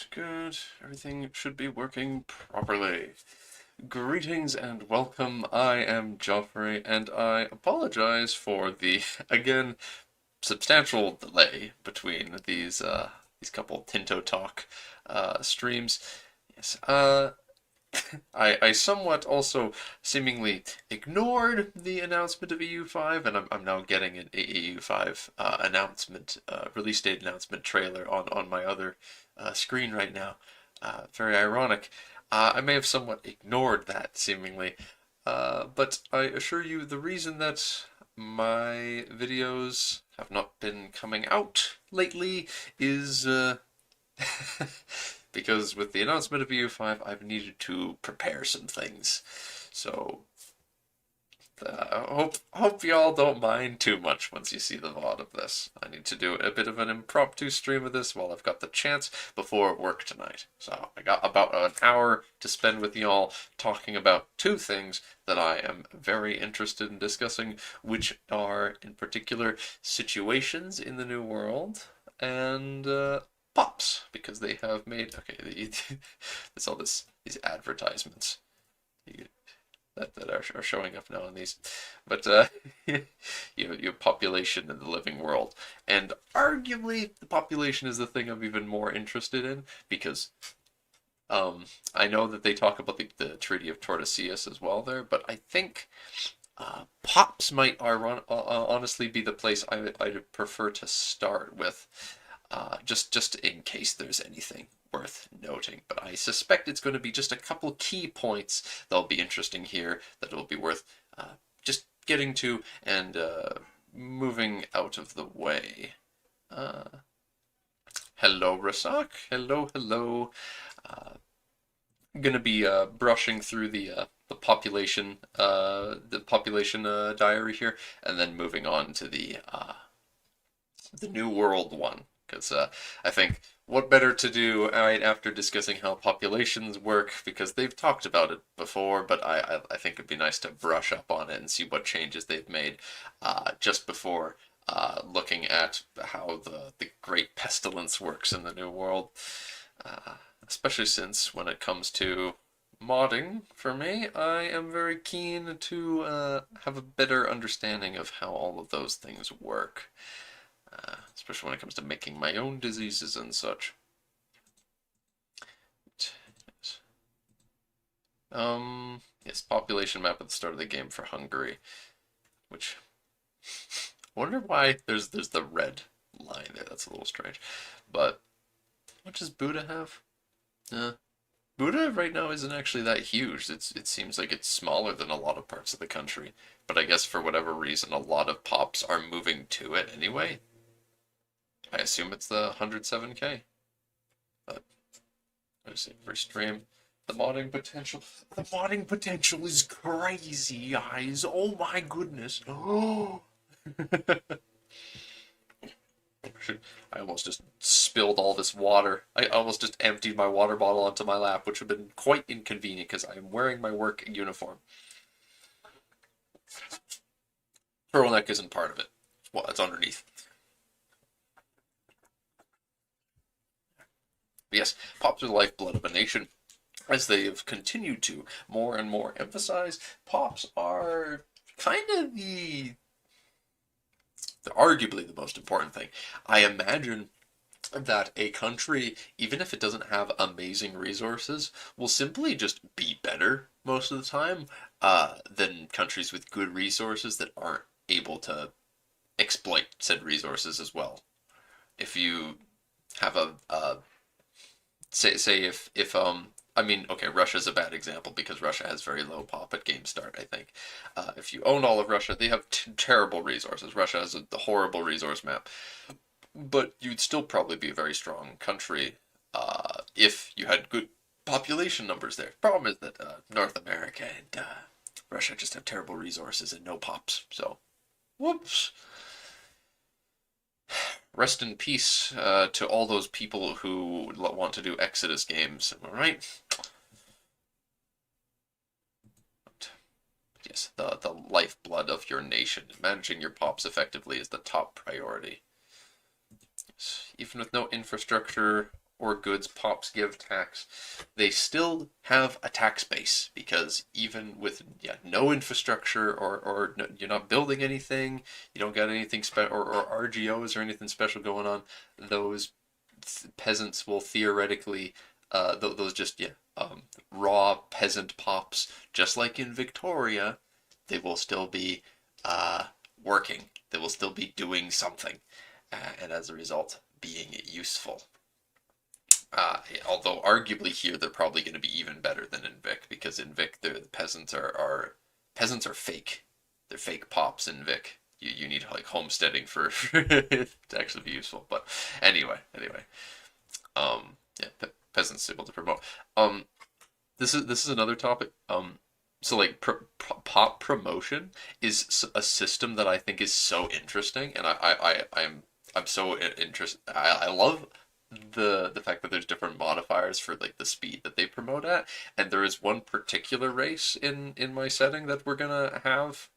Good. Everything should be working properly. Greetings and welcome. I am Joffrey, and I apologize for the, again, substantial delay between these couple Tinto Talk streams. Yes. I somewhat also seemingly ignored the announcement of EU5, and I'm now getting an EU5 announcement, release date announcement trailer on my other screen right now. Very ironic. I may have somewhat ignored that seemingly, but I assure you the reason that my videos have not been coming out lately is because with the announcement of EU5, I've needed to prepare some things. So, hope y'all don't mind too much once you see the VOD of this. I need to do a bit of an impromptu stream of this while I've got the chance before work tonight. So, I got about an hour to spend with y'all talking about two things that I am very interested in discussing, which are, in particular, situations in the New World and pops, because they have made there's all these advertisements that are showing up now in these, but you have population in the living world, and arguably the population is the thing I'm even more interested in because I know that they talk about the Treaty of Tordesillas as well there, but I think pops might honestly be the place I'd prefer to start with. Just in case there's anything worth noting. But I suspect it's going to be just a couple key points that'll be interesting here that will be worth just getting to and moving out of the way. Hello, Rasak. Hello, hello. I'm gonna be brushing through the population diary here, and then moving on to the New World one. Because I think what better to do right after discussing how populations work, because they've talked about it before, but I think it'd be nice to brush up on it and see what changes they've made just before looking at how the Great Pestilence works in the New World. Especially since when it comes to modding, for me, I am very keen to have a better understanding of how all of those things work. Especially when it comes to making my own diseases and such. Yes, population map at the start of the game for Hungary, which I wonder why there's the red line there. That's a little strange. But what does Buddha have? Buddha right now isn't actually that huge. It seems like it's smaller than a lot of parts of the country. But I guess for whatever reason, a lot of pops are moving to it anyway. I assume it's the 107K. But I just every stream. The modding potential. The modding potential is crazy, guys. Oh my goodness. Oh. I almost just spilled all this water. I almost just emptied my water bottle onto my lap, which would have been quite inconvenient because I am wearing my work uniform. Turtleneck isn't part of it. Well, it's underneath. But yes, pops are the lifeblood of a nation. As they have continued to more and more emphasize, pops are kind of they're arguably the most important thing. I imagine that a country, even if it doesn't have amazing resources, will simply just be better most of the time than countries with good resources that aren't able to exploit said resources as well. If you have a say if I mean, okay, Russia's a bad example because Russia has very low pop at game start, I think. If you own all of Russia, they have terrible resources. Russia has a horrible resource map. But you'd still probably be a very strong country if you had good population numbers there. Problem is that North America and Russia just have terrible resources and no pops. So, whoops. Rest in peace to all those people who want to do Exodus games. Am I right? Yes, the lifeblood of your nation. Managing your pops effectively is the top priority. Even with no infrastructure or goods pops give tax, they still have a tax base because even with no infrastructure or no, you're not building anything, you don't got anything or RGOs or anything special going on, those peasants will theoretically those just raw peasant pops, just like in Victoria, they will still be uh, working. They will still be doing something, and as a result, being useful. Although arguably here they're probably going to be even better than in Vic because in Vic the peasants are fake. They're fake pops in Vic. You need like homesteading for to actually be useful. But anyway, yeah, peasants able to promote. Um, this is another topic. So like pop promotion is a system that I think is so interesting, and I'm so interested. I love the fact that there's different modifiers for like the speed that they promote at, and there is one particular race in my setting that we're gonna have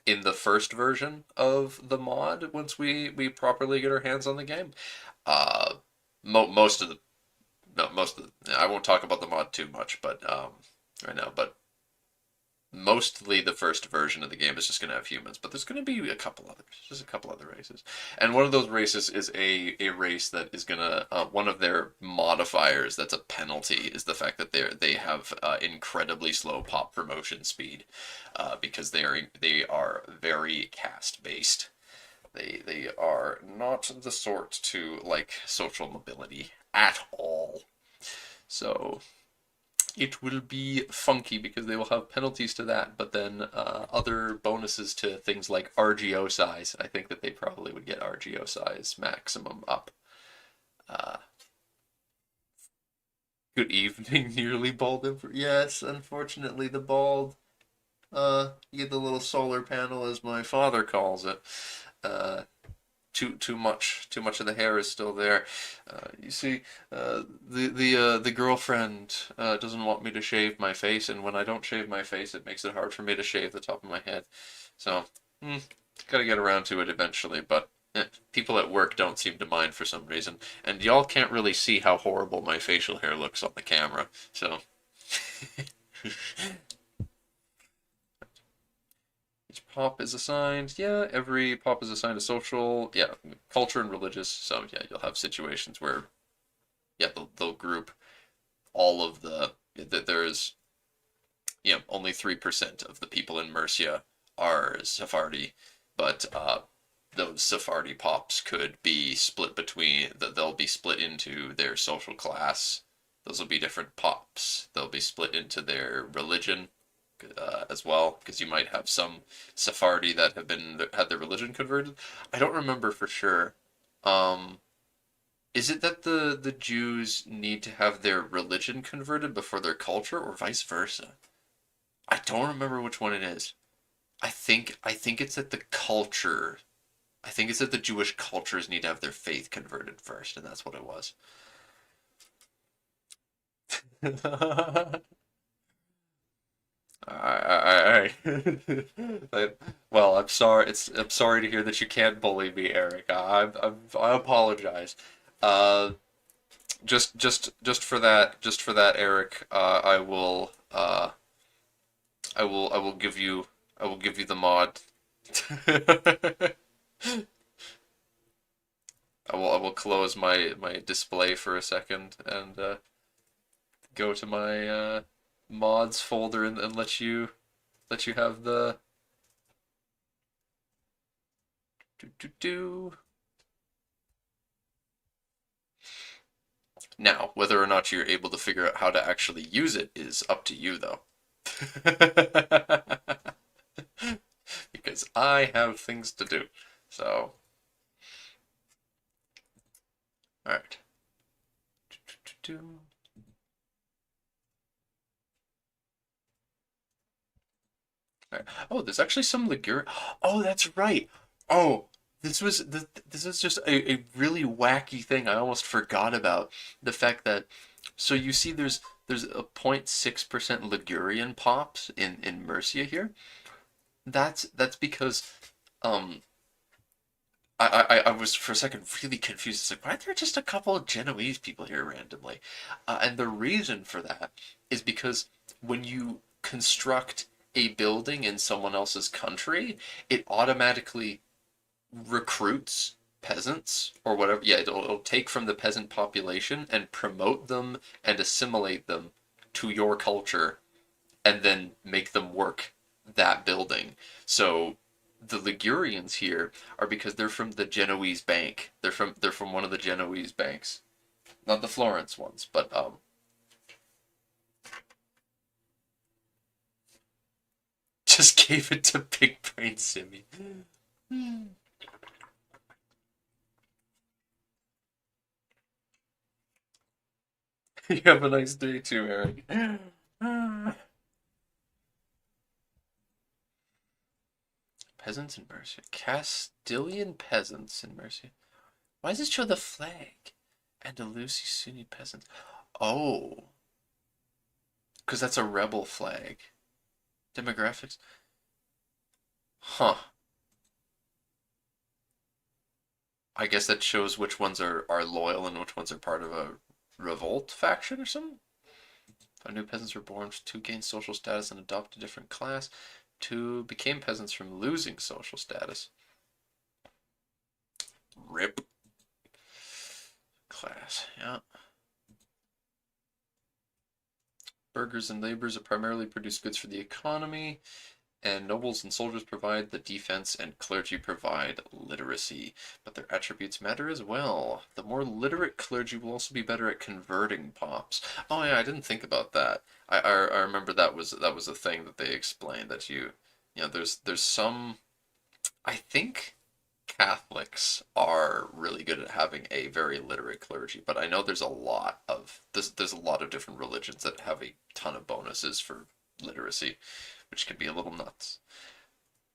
in the first version of the mod once we properly get our hands on the game. Uh, most of the no most of the, I won't talk about the mod too much, but right now, but mostly the first version of the game is just going to have humans, but there's going to be a couple others, just a couple other races. And one of those races is a race that is going to one of their modifiers that's a penalty is the fact that they have incredibly slow pop promotion speed because they are very caste based. They are not the sort to like social mobility at all. So it will be funky because they will have penalties to that, but then other bonuses to things like RGO size. I think that they probably would get RGO size maximum up. Uh, Good evening, nearly bald. Yes, unfortunately, the bald. You get the little solar panel, as my father calls it. Uh, too much of the hair is still there. You see, the girlfriend doesn't want me to shave my face, and when I don't shave my face, it makes it hard for me to shave the top of my head. So, gotta get around to it eventually. But people at work don't seem to mind for some reason, and y'all can't really see how horrible my facial hair looks on the camera. So. Each pop is assigned, yeah, every pop is assigned a social, yeah, culture and religious. So, yeah, you'll have situations where, yeah, they'll group all of that there's, only 3% of the people in Mercia are Sephardi, but those Sephardi pops could be split between, they'll be split into their social class. Those will be different pops. They'll be split into their religion as well, because you might have some Sephardi that have had their religion converted. I don't remember for sure. Um, is it that the Jews need to have their religion converted before their culture, or vice versa? I don't remember which one it is. I think it's that the culture. I think it's that the Jewish cultures need to have their faith converted first, and that's what it was. I, well, I'm sorry. I'm sorry to hear that you can't bully me, Eric. I apologize. Uh, just for that, Eric. I will give you, the mod. I will close my display for a second and go to my mods folder and let you have the do. Now, whether or not you're able to figure out how to actually use it is up to you, though. Because I have things to do. So, all right. All right. Oh, there's actually some Ligurian. Oh, that's right. Oh, this was just a really wacky thing I almost forgot about. The fact that so you see there's a 0.6% Ligurian pops in Mercia here. That's because um I was for a second really confused. It's like, why are there just a couple of Genoese people here randomly? And the reason for that is because when you construct a building in someone else's country, it automatically recruits peasants or whatever. Yeah, it'll take from the peasant population and promote them and assimilate them to your culture and then make them work that building. So the Ligurians here are because they're from the Genoese bank. They're from one of the Genoese banks, not the Florence ones, but just gave it to Big Brain Simi. You have a nice day too, Eric. Peasants in Mercia. Castilian peasants in Mercia. Why does it show the flag? Andalusi Sunni peasants. Oh, because that's a rebel flag. Demographics. Huh. I guess that shows which ones are loyal and which ones are part of a revolt faction or something. Five new peasants were born. Two gained social status and adopted a different class. Two became peasants from losing social status. Rip. Class, yeah. Burghers and laborers primarily produce goods for the economy, and nobles and soldiers provide the defense, and clergy provide literacy. But their attributes matter as well. The more literate clergy will also be better at converting pops. Oh yeah, I didn't think about that. I remember that was a thing that they explained that there's some. I think Catholics are really good at having a very literate clergy, but I know there's a lot of different religions that have a ton of bonuses for literacy, which can be a little nuts.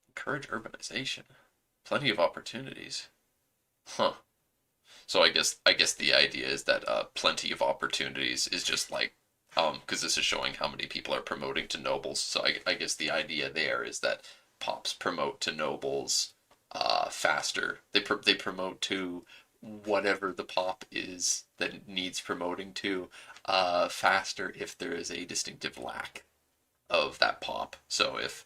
Encourage urbanization. Plenty of opportunities. Huh. So I guess the idea is that plenty of opportunities is just like because this is showing how many people are promoting to nobles. So I guess the idea there is that pops promote to nobles faster. They promote to whatever the pop is that needs promoting to faster if there is a distinctive lack of that pop. So if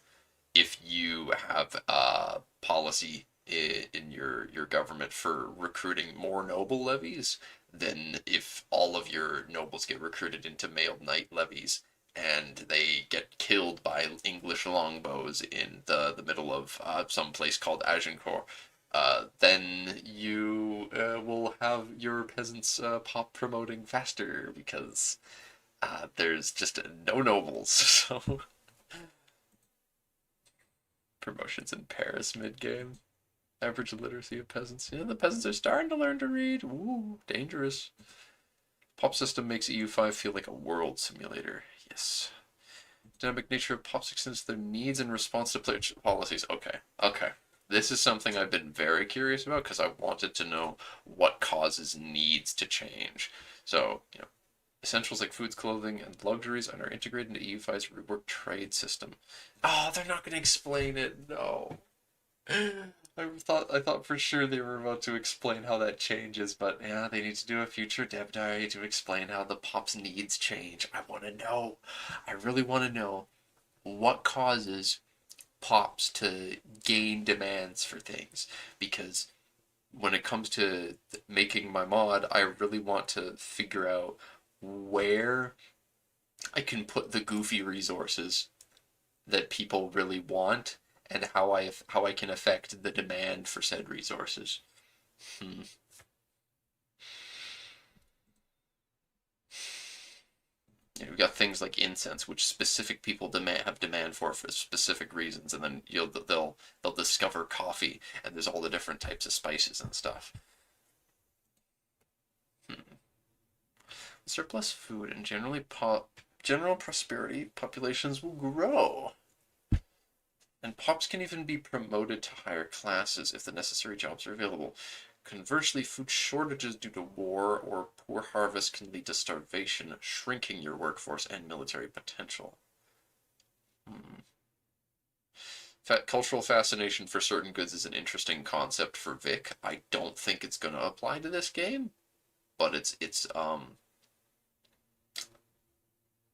you have a policy in your government for recruiting more noble levies, then if all of your nobles get recruited into male knight levies and they get killed by English longbows in the middle of some place called Agincourt, then you will have your peasants pop promoting faster because there's just no nobles. So promotions in Paris mid-game. Average literacy of peasants. Yeah, the peasants are starting to learn to read. Ooh, dangerous. Pop system makes EU5 feel like a world simulator. Yes. Dynamic nature of pops extends their needs in response to player policies. Okay, okay. This is something I've been very curious about because I wanted to know what causes needs to change. So, essentials like foods, clothing, and luxuries are integrated into EU5's rework trade system. Oh, they're not going to explain it. No. I thought for sure they were about to explain how that changes, but yeah, they need to do a future dev diary to explain how the pop's needs change. I want to know. I really want to know what causes pops to gain demands for things because when it comes to making my mod, I really want to figure out where I can put the goofy resources that people really want and how I can affect the demand for said resources. Hmm. We've got things like incense, which specific people have demand for specific reasons, and then they'll discover coffee, and there's all the different types of spices and stuff. Hmm. Surplus food and general prosperity, populations will grow. And pops can even be promoted to higher classes if the necessary jobs are available. Conversely, food shortages due to war or poor harvest can lead to starvation, shrinking your workforce and military potential. Hmm. cultural fascination for certain goods is an interesting concept for Vic. I don't think it's going to apply to this game, but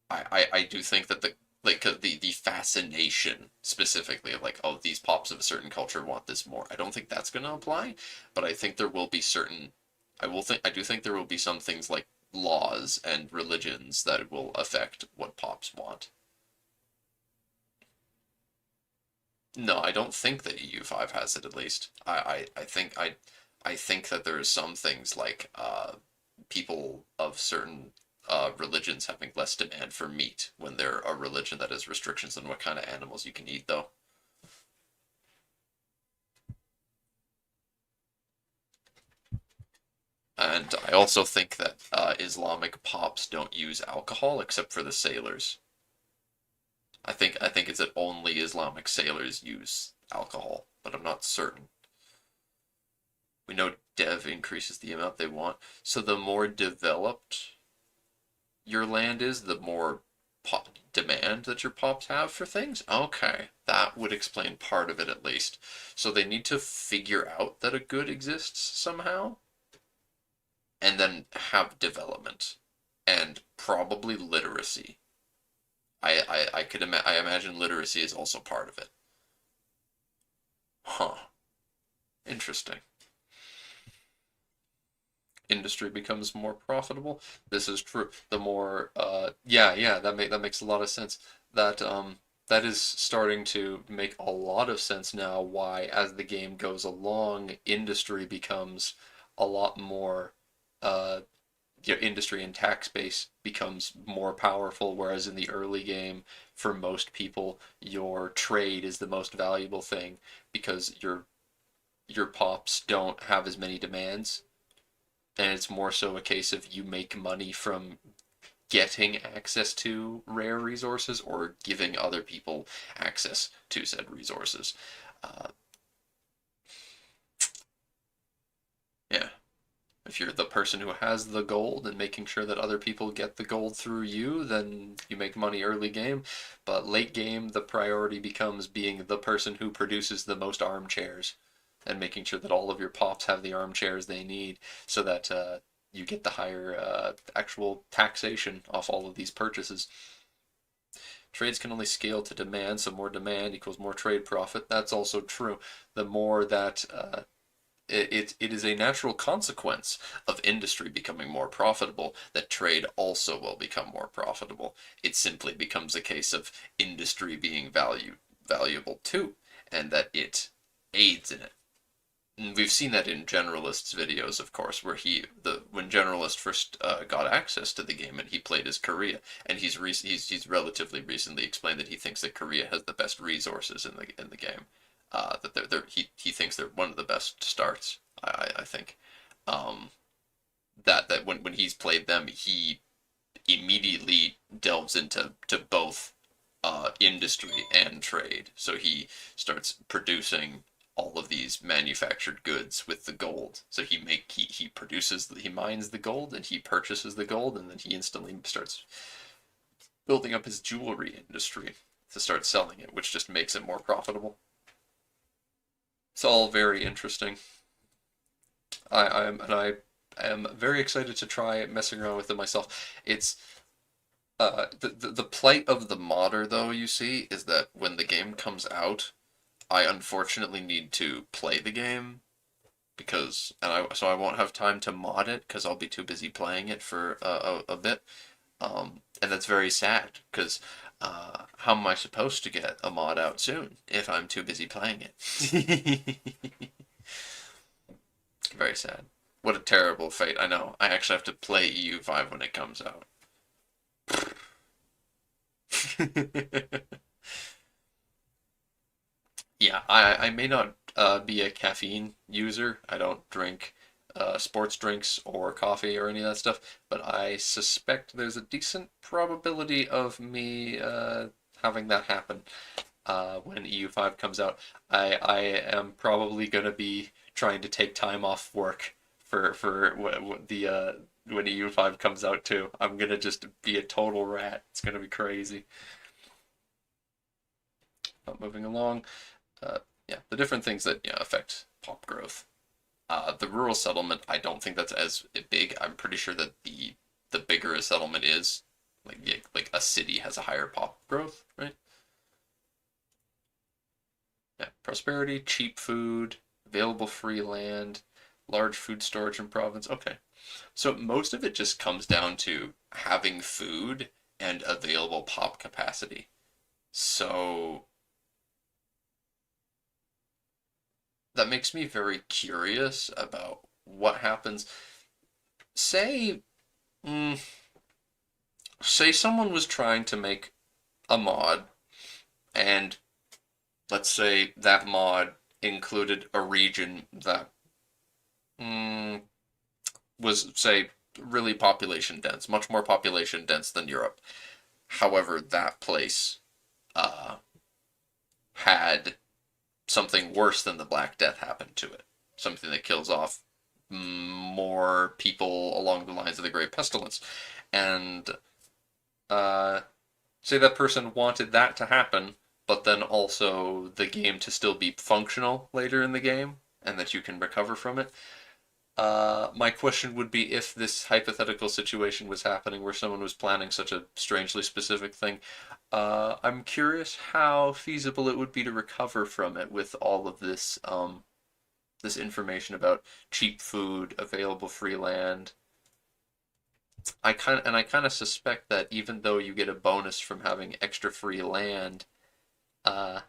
I do think that the fascination specifically of like, oh, these pops of a certain culture want this more. I don't think that's going to apply, but I think there will be certain. I do think there will be some things like laws and religions that will affect what pops want. No, I don't think that EU5 has it. At least I think that there are some things like people of certain religions having less demand for meat when they're a religion that has restrictions on what kind of animals you can eat, though. And I also think that Islamic pops don't use alcohol except for the sailors. I think it's that only Islamic sailors use alcohol, but I'm not certain. We know dev increases the amount they want, so the more developed your land is, the more demand that your pops have for things. Okay, that would explain part of it at least. So they need to figure out that a good exists somehow, and then have development and probably literacy. I imagine literacy is also part of it. Huh. Interesting. Industry becomes more profitable. This is true. The more, yeah, that makes a lot of sense. That is starting to make a lot of sense now. Why, as the game goes along, industry becomes a lot more, uh, your industry and tax base becomes more powerful. Whereas in the early game, for most people, your trade is the most valuable thing because your pops don't have as many demands, and it's more so a case of you make money from getting access to rare resources or giving other people access to said resources. Uh, yeah, if you're the person who has the gold and making sure that other people get the gold through you, then you make money early game. But late game, the priority becomes being the person who produces the most armchairs and making sure that all of your pops have the armchairs they need so that you get the higher actual taxation off all of these purchases. Trades can only scale to demand, so more demand equals more trade profit. That's also true. The more that it is a natural consequence of industry becoming more profitable that trade also will become more profitable. It simply becomes a case of industry being valuable too, and that it aids in it. And we've seen that in Generalist's videos, of course, where when Generalist first got access to the game and he played as Korea, and he's relatively recently explained that he thinks that Korea has the best resources in the game. That he thinks they're one of the best starts. I think um, that when he's played them, he immediately delves into both industry and trade. So he starts producing all of these manufactured goods with the gold. So he mines the gold and he purchases the gold, and then he instantly starts building up his jewelry industry to start selling it, which just makes it more profitable. It's all very interesting. I am very excited to try messing around with it myself. It's the plight of the modder, though, you see, is that when the game comes out, I unfortunately need to play the game so I won't have time to mod it because I'll be too busy playing it for a bit. And that's very sad because how am I supposed to get a mod out soon if I'm too busy playing it? Very sad. What a terrible fate. I know. I actually have to play EU5 when it comes out. Yeah, I may not be a caffeine user. I don't drink sports drinks or coffee or any of that stuff, but I suspect there's a decent probability of me having that happen when EU5 comes out. I am probably gonna be trying to take time off work for the when EU5 comes out too. I'm gonna just be a total rat. It's gonna be crazy. But moving along. Yeah, the different things that affect pop growth. The rural settlement, I don't think that's as big. I'm pretty sure that the bigger a settlement is, like yeah, like a city has a higher pop growth, right? Yeah, prosperity, cheap food, available free land, large food storage in province. Okay, so most of it just comes down to having food and available pop capacity. So that makes me very curious about what happens. Say, mm, say someone was trying to make a mod, and let's say that mod included a region that mm, was, say, really population dense, much more population dense than Europe. However, that place uh, had something worse than the Black Death happen to it. Something that kills off more people along the lines of the Great Pestilence. And uh, say that person wanted that to happen, but then also the game to still be functional later in the game, and that you can recover from it. My question would be if this hypothetical situation was happening where someone was planning such a strangely specific thing. I'm curious how feasible it would be to recover from it with all of this information about cheap food, available free land. I kind of suspect that even though you get a bonus from having extra free land, uh,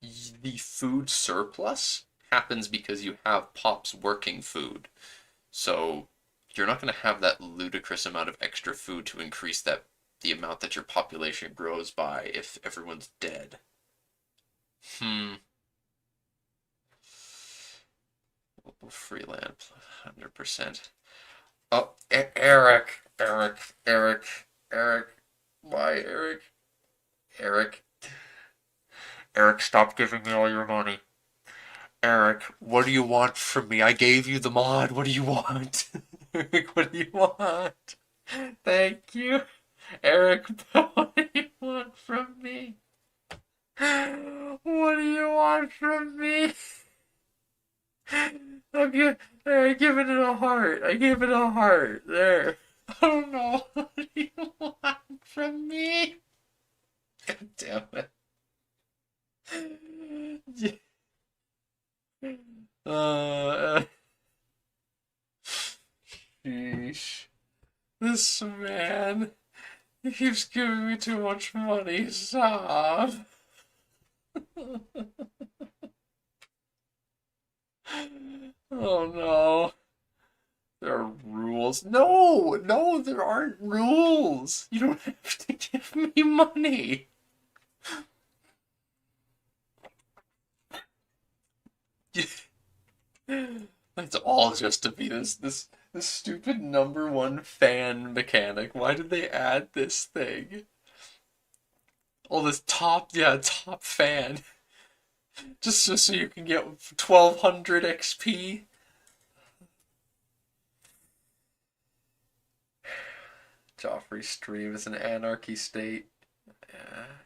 the food surplus happens because you have pops working food. So you're not going to have that ludicrous amount of extra food to increase the amount that your population grows by if everyone's dead. Hmm. Freeland, 100%. Oh, Eric, Eric, Eric, Eric. Why, Eric? Eric, Eric, stop giving me all your money. Eric, what do you want from me? I gave you the mod. What do you want? Eric, what do you want? Thank you. Eric, what do you want from me? What do you want from me? I give it a heart. I gave it a heart. There. Oh no. What do you want from me? God damn it. Uh, sheesh. This man. He keeps giving me too much money. Stop. Oh no. There are rules. No, no, there aren't rules. You don't have to give me money. That's all just to be this stupid number one fan mechanic. Why did they add this thing? All this top fan. Just so you can get 1200 XP. Joffrey's stream is an anarchy state.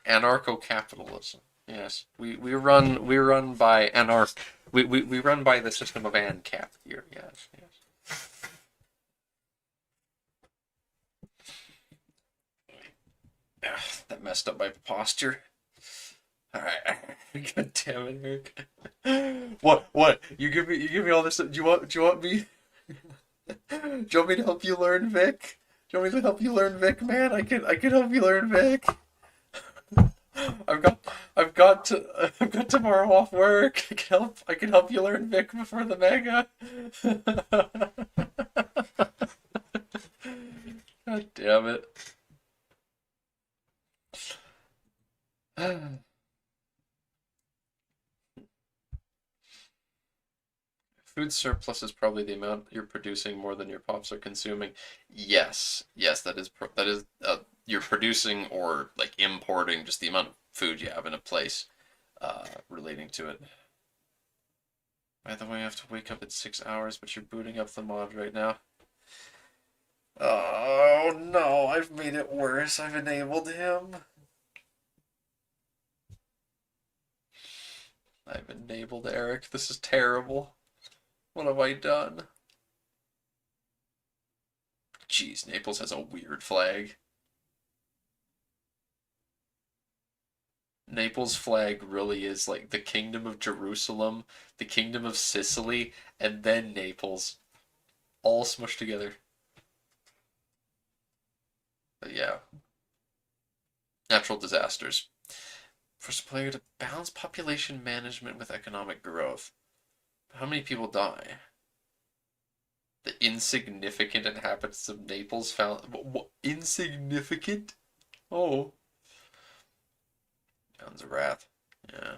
Anarcho-capitalism. Yes, we run by we run by the system of ANCAP here. Yes, yes. Ugh, that messed up my posture. All right, God damn it, Eric. What? You give me all this. Do you want me? Do you want me to help you learn Vic? Do you want me to help you learn Vic, man? I can help you learn Vic. I've got tomorrow off work. I can help you learn Vic before the mega. God damn it. Food surplus is probably the amount you're producing more than your pops are consuming. Yes, yes, that is you're producing or like importing just the amount of food you have in a place relating to it. By the way, I have to wake up in 6 hours, but you're booting up the mod right now. Oh no, I've made it worse. I've enabled him. I've enabled Eric. This is terrible. What have I done? Jeez, Naples has a weird flag. Naples flag really is like the Kingdom of Jerusalem, the Kingdom of Sicily, and then Naples, all smushed together. But yeah, natural disasters. First player to balance population management with economic growth. How many people die? The insignificant inhabitants of Naples found insignificant? Oh, Hounds of Wrath. Yeah.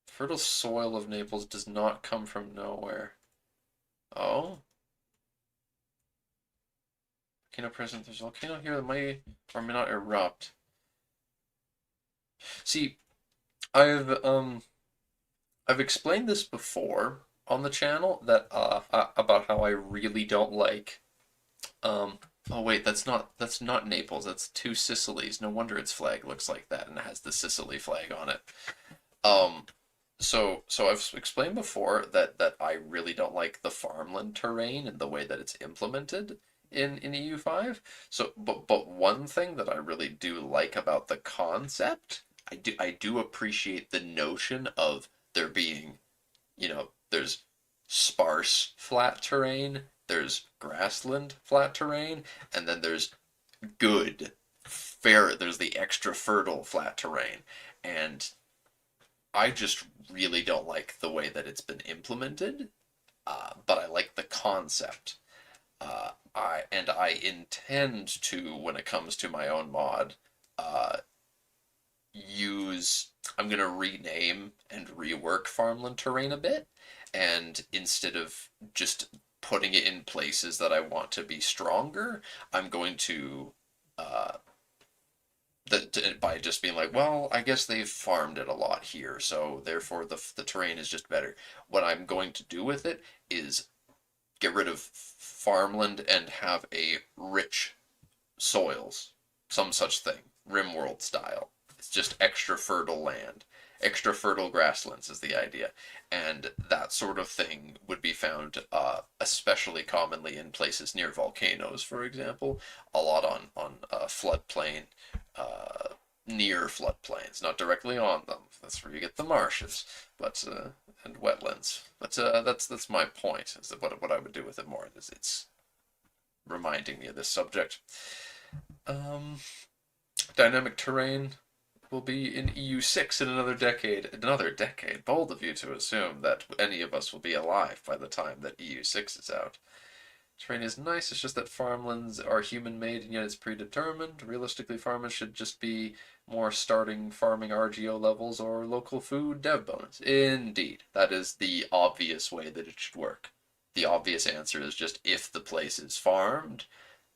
Fertile soil of Naples does not come from nowhere. Oh, volcano present. There's a volcano here that might or may not erupt. See, I've explained this before on the channel that about how I really don't like um oh wait, that's not Naples, that's two Sicilies. No wonder its flag looks like that and it has the Sicily flag on it. Um so I've explained before that I really don't like the farmland terrain and the way that it's implemented in EU5. So but one thing that I really do like about the concept, I do appreciate the notion of there being, there's sparse flat terrain, there's grassland flat terrain, and then there's good there's the extra fertile flat terrain. And I just really don't like the way that it's been implemented, but I like the concept. I intend to, when it comes to my own mod, uh, use I'm gonna rename and rework farmland terrain a bit, and instead of just putting it in places that I want to be stronger, I'm going to uh, by just being like, well, I guess they've farmed it a lot here, so therefore the terrain is just better. What I'm going to do with it is get rid of farmland and have a rich soils, some such thing, Rimworld style. It's just extra fertile land. Extra fertile grasslands is the idea. And that sort of thing would be found especially commonly in places near volcanoes, for example. A lot on floodplain, uh, near floodplains, not directly on them. That's where you get the marshes, but and wetlands. But that's my point. Is that what I would do with it more? Is it's reminding me of this subject. Um, Dynamic terrain will be in EU6 in another decade. Another decade. Bold of you to assume that any of us will be alive by the time that EU6 is out. Terrain is nice, it's just that farmlands are human-made and yet it's predetermined. Realistically, farmers should just be more starting farming RGO levels or local food dev bonus. Indeed, that is the obvious way that it should work. The obvious answer is just if the place is farmed,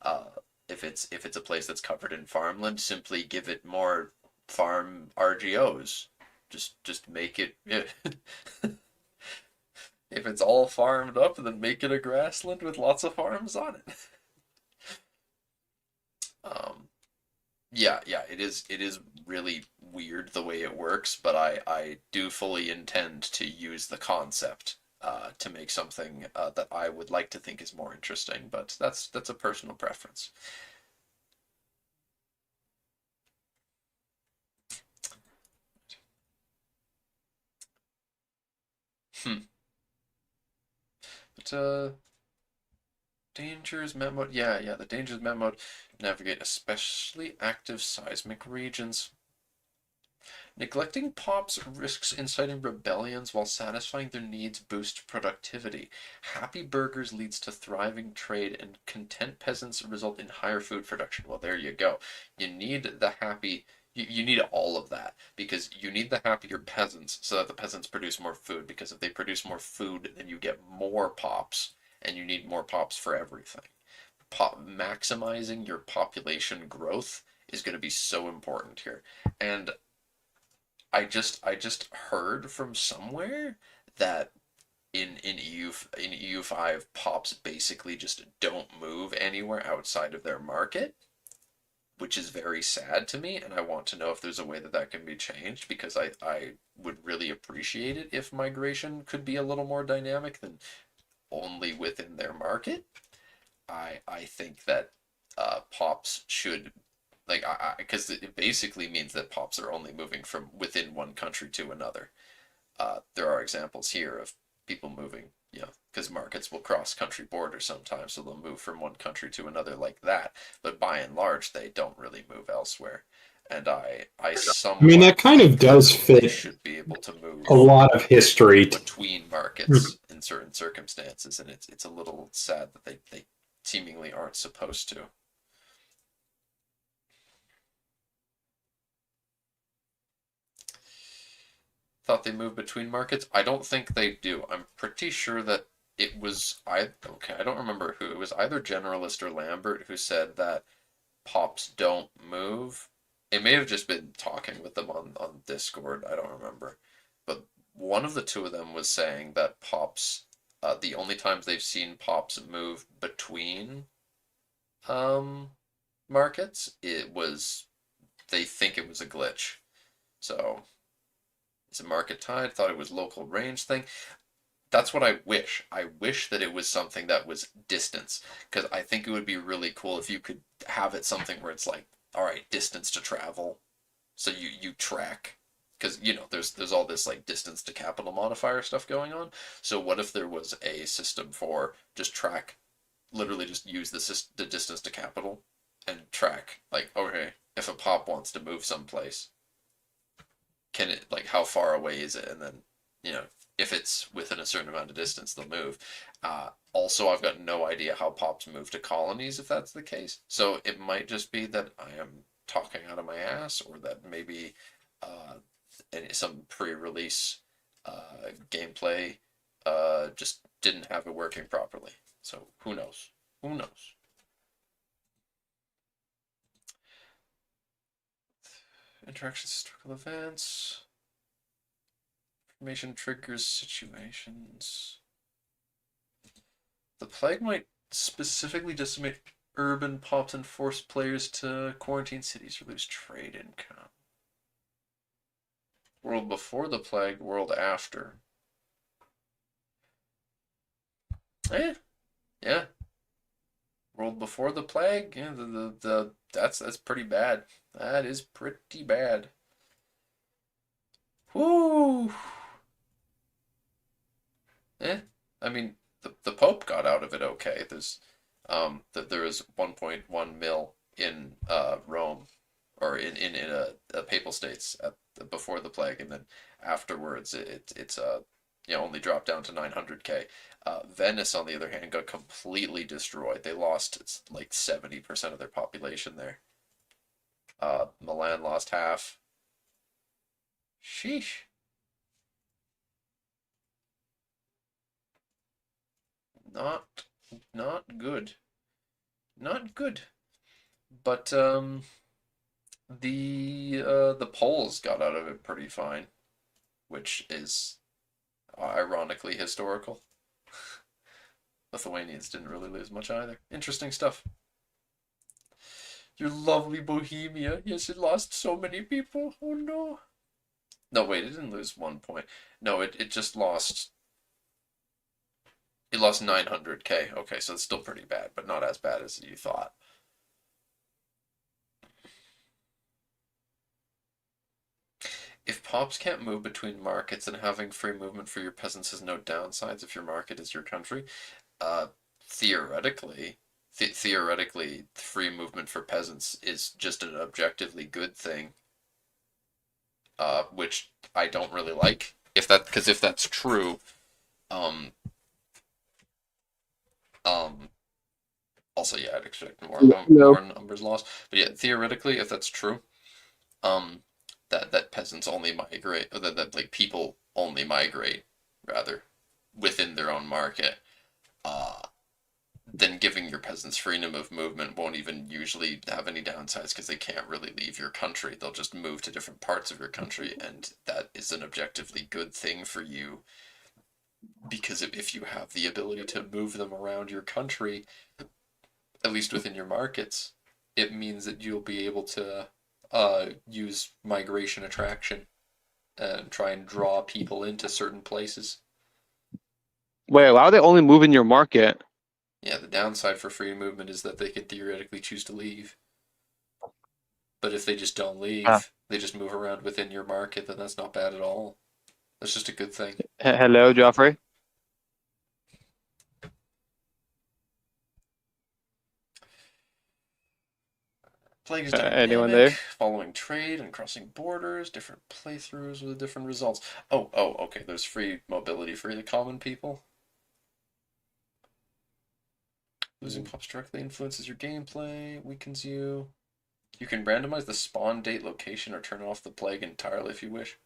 uh, if it's a place that's covered in farmland, simply give it more farm RGOs. Just make it. Yeah. If it's all farmed up, then make it a grassland with lots of farms on it. Um, yeah, it is really weird the way it works, but I do fully intend to use the concept to make something that I would like to think is more interesting, but that's a personal preference. Hmm. But dangers map mode. Yeah, the dangers map mode. Navigate especially active seismic regions. Neglecting pops risks inciting rebellions while satisfying their needs boosts productivity. Happy burgers leads to thriving trade and content peasants result in higher food production. Well, there you go. You need the happy you need all of that because you need the happier peasants so that the peasants produce more food because if they produce more food then you get more pops and you need more pops for everything. Maximizing your population growth is going to be so important here. And I just heard from somewhere that in EU5 pops basically just don't move anywhere outside of their market. which is very sad to me, and I want to know if there's a way that that can be changed because I would really appreciate it if migration could be a little more dynamic than only within their market. I think that pops should like I because it basically means that pops are only moving from within one country to another. There are examples here of people moving, because markets will cross country borders sometimes, so they'll move from one country to another like that. But by and large, they don't really move elsewhere. And I I mean, somewhat that kind of think that does they fit should be able to a move lot of history. between markets in certain circumstances, and it's a little sad that they seemingly aren't supposed to. Thought they moved between markets. I don't think they do. I'm pretty sure that it was I okay, I don't remember who. It was either Generalist or Lambert who said that pops don't move. It may have just been talking with them on Discord. I don't remember. But one of the two of them was saying that pops, the only times they've seen pops move between um, markets, it was they think it was a glitch. So it's a market tide. Thought it was local range thing. That's what I wish. I wish that it was something that was distance because I think it would be really cool if you could have it something where it's like, all right, distance to travel. So you track because there's all this like distance to capital modifier stuff going on. So what if there was a system for just track, literally just use the distance to capital and track like, okay, if a pop wants to move someplace, can it like how far away is it, and then you know if it's within a certain amount of distance they'll move. Also, I've got no idea how pops move to colonies if that's the case, so it might just be that I am talking out of my ass, or that maybe uh, some pre-release gameplay just didn't have it working properly. So who knows. Interactions, historical events. Information triggers situations. The plague might specifically decimate urban pops and force players to quarantine cities or lose trade income. World before the plague, world after. Eh, yeah. World before the plague, yeah, that's pretty bad. That is pretty bad. Whoo! Eh, I mean, the Pope got out of it okay. There is 1.1 mil in Rome, or in a papal states before the plague, and then afterwards it's only dropped down to 900K. Venice, on the other hand, got completely destroyed. They lost it's like 70% of their population there. Milan lost half. Sheesh. Not not good. Not good. But the Poles got out of it pretty fine, which is ironically historical. Lithuanians didn't really lose much either. Interesting stuff. Your lovely Bohemia. Yes, it lost so many people. Oh no. No, wait, it didn't lose 1 point. No, it just lost. It lost 900K. Okay, so it's still pretty bad, but not as bad as you thought. If pops can't move between markets and having free movement for your peasants has no downsides if your market is your country, uh, theoretically, theoretically, free movement for peasants is just an objectively good thing, which I don't really like. Because if that's true, um, um, also yeah, I'd expect No. more numbers lost. But yeah, theoretically, if that's true, um, that peasants only migrate, or that like people only migrate rather within their own market. Uh, then giving your peasants freedom of movement won't even usually have any downsides because they can't really leave your country. They'll just move to different parts of your country, and that is an objectively good thing for you because if you have the ability to move them around your country, at least within your markets, it means that you'll be able to use migration attraction and try and draw people into certain places. Wait, why would they only move in your market? Yeah, the downside for free movement is that they could theoretically choose to leave. But if they just don't leave, they just move around within your market, then that's not bad at all. That's just a good thing. Hello, Joffrey. Plague is Anyone dynamic, there? following trade and crossing borders, different playthroughs with different results. Okay, there's free mobility for the common people. Losing pops directly influences your gameplay, weakens you. You can randomize the spawn date, location, or turn off the plague entirely if you wish.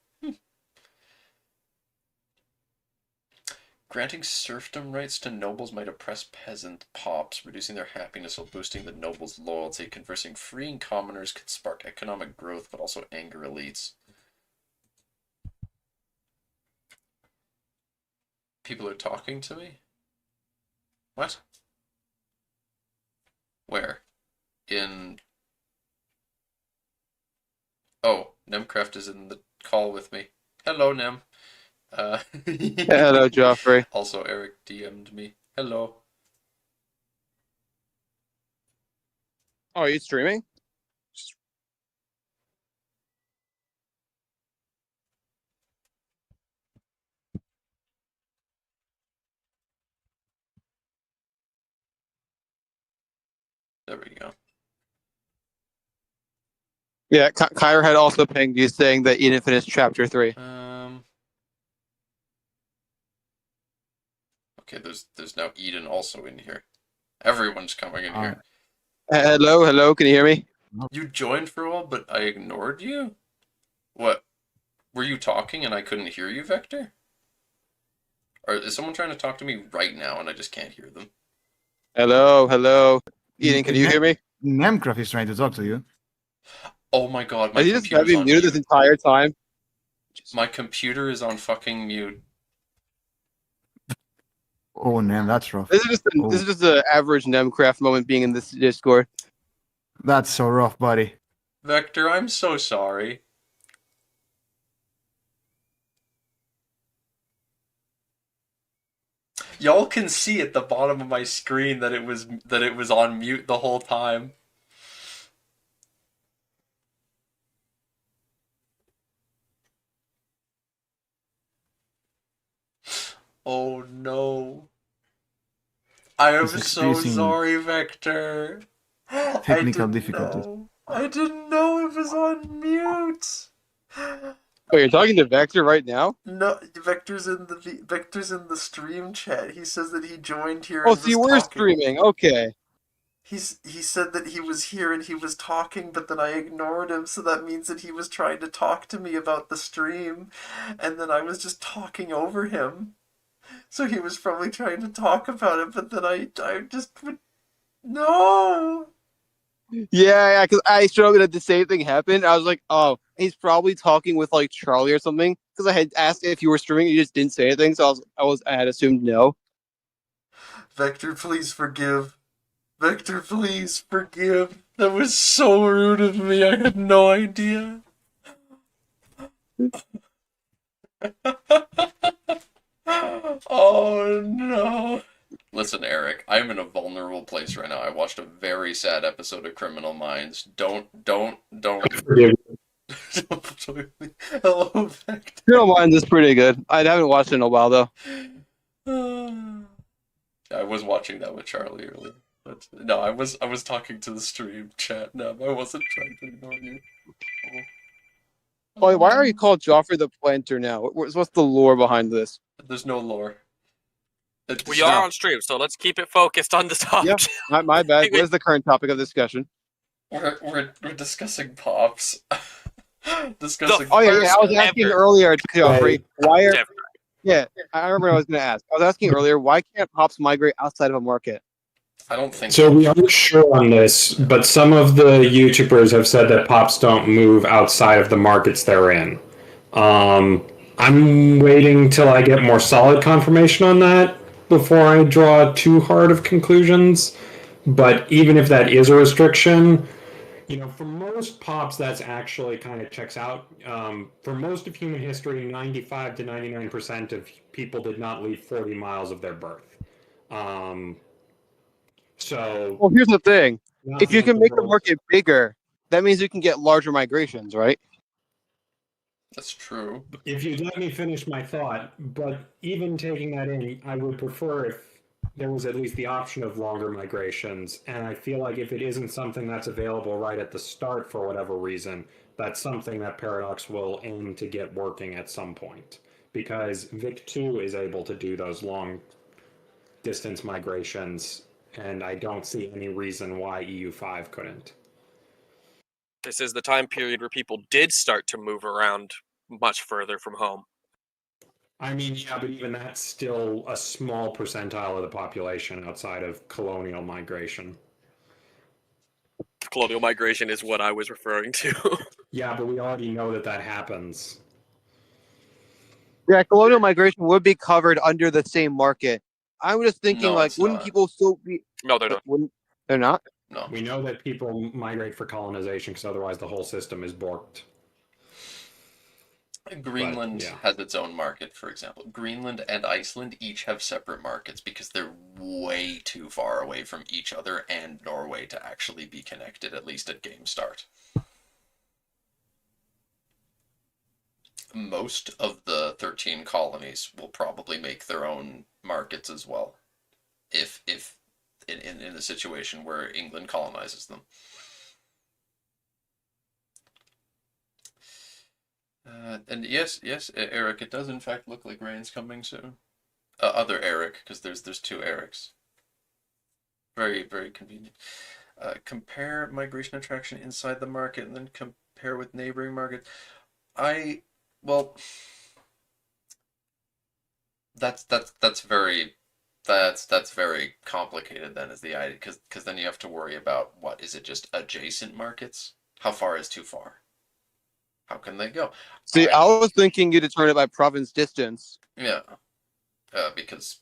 Granting serfdom rights to nobles might oppress peasant pops, reducing their happiness while boosting the nobles' loyalty. Conversing freeing commoners could spark economic growth, but also anger elites. People are talking to me? What? Where? In... Oh, Nemcraft is in the call with me. Hello, Nem. Hello, Joffrey. Also, Eric DM'd me. Hello. Oh, are you streaming? There we go. Yeah, Kyra had also pinged you saying that you didn't finish chapter 3. Okay, there's now Eden also in here. Everyone's coming in here. Hello, can you hear me? You joined for a while, but I ignored you? What? Were you talking and I couldn't hear you, Vector? Or is someone trying to talk to me right now and I just can't hear them? Hello. Eden, can you hear me? Nemcraft is trying to talk to you. Oh my god, my Has he just computer's on muted mute. this entire time? My computer is on fucking mute. Oh, Nem, that's rough. This is just an average Nemcraft moment being in this Discord. That's so rough, buddy. Vector, I'm so sorry. Y'all can see at the bottom of my screen that it was on mute the whole time. Oh no. I am so sorry, Vector. Technical difficulties. I didn't know it was on mute. Wait, you're talking to Vector right now? No, Vector's in the stream chat. He says that he joined here. Oh, so you were streaming? Okay. He said that he was here and he was talking, but then I ignored him, so that means that he was trying to talk to me about the stream, and then I was just talking over him. So he was probably trying to talk about it, but then I just would... No! Yeah, because I struggled at the same thing happened. I was like, oh, he's probably talking with like Charlie or something. Because I had asked if you were streaming, you just didn't say anything, so I had assumed no. Vector, please forgive. Vector, please forgive. That was so rude of me. I had no idea. Oh no. Listen, Eric, I'm in a vulnerable place right now. I watched a very sad episode of Criminal Minds. Don't. Forgive me. Hello, Vector. Criminal Minds is pretty good. I haven't watched it in a while though. I was watching that with Charlie earlier. But no, I was talking to the stream chat. No, I wasn't trying to ignore you. Why are you called Joffrey the Planter now? What's the lore behind this? There's no lore. We are on stream, so let's keep it focused on the topic. Yeah, my bad. What is the current topic of discussion? We're discussing pops. Oh yeah, I was asking earlier, Joffrey. Why are... Yeah, I remember what I was going to ask. I was asking earlier, why can't pops migrate outside of a market? I don't think so. We aren't sure on this, but some of the YouTubers have said that pops don't move outside of the markets they're in. I'm waiting till I get more solid confirmation on that before I draw too hard of conclusions. But even if that is a restriction, For most pops, that's actually kind of checks out. For most of human history, 95 to 99% of people did not leave 40 miles of their birth. So, Well, here's the thing: not if the you end can of the make the world. market bigger, that means you can get larger migrations, right? That's true. If you'd let me finish my thought, but even taking that in, I would prefer if there was at least the option of longer migrations. And I feel like if it isn't something that's available right at the start for whatever reason, that's something that Paradox will aim to get working at some point. Because VIC2 is able to do those long distance migrations, and I don't see any reason why EU5 couldn't. This is the time period where people did start to move around much further from home. I mean, yeah, but even that's still a small percentile of the population outside of colonial migration. Colonial migration is what I was referring to. Yeah, but we already know that that happens. Yeah, colonial migration would be covered under the same market. I'm just thinking, No, like, it's wouldn't not. people still be? No, they're not. Wouldn't they're not? No. We know that people migrate for colonization because otherwise the whole system is borked. Greenland yeah. has its own market, for example. Greenland and Iceland each have separate markets because they're way too far away from each other and Norway to actually be connected, at least at game start. Most of the 13 colonies will probably make their own markets as well, if in a situation where England colonizes them. And yes, Eric, it does in fact look like rain's coming soon. Other Eric, because there's two Erics. Very, very convenient. Compare migration attraction inside the market and then compare with neighboring markets. Well, that's very very complicated then is the idea because then you have to worry about what is it just adjacent markets? How far is too far? How can they go? See, I was thinking you determine it by province distance. Yeah, because